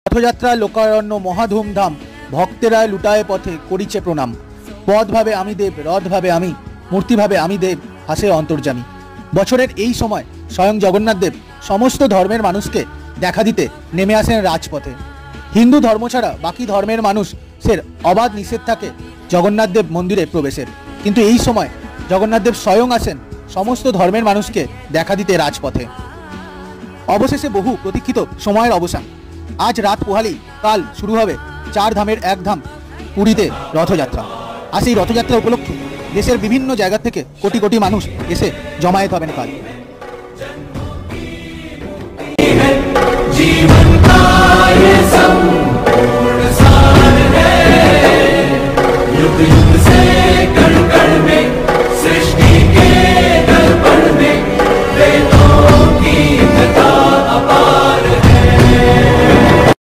রথযাত্রা লোকারণ্য মহাধুমধাম, ভক্তেরা লুটায় পথে করিছে প্রণাম। পদ ভাবে আমি দেব, রথ ভাবে আমি, মূর্তি ভাবে আমি দেব, হাসে অন্তর্যামী। বছরের এই সময় স্বয়ং জগন্নাথ দেব সমস্ত ধর্মের মানুষকে দেখা দিতে নেমে আসেন রাজপথে। হিন্দু ধর্ম ছাড়া বাকি ধর্মের মানুষের অবাধ নিষেধ থাকে জগন্নাথ দেব মন্দিরে প্রবেশের, কিন্তু এই সময় জগন্নাথ দেব স্বয়ং আসেন সমস্ত ধর্মের মানুষকে দেখা দিতে রাজপথে। অবশেষে বহু প্রতীক্ষিত সময়ের অবসান। আজ রাত পোহালেই কাল শুরু হবে 4 ধামের এক ধাম পুরীতে রথযাত্রা। আর সেই রথযাত্রা উপলক্ষে দেশের বিভিন্ন জায়গা থেকে কোটি কোটি মানুষ এসে জমায়েত হবেন কাল।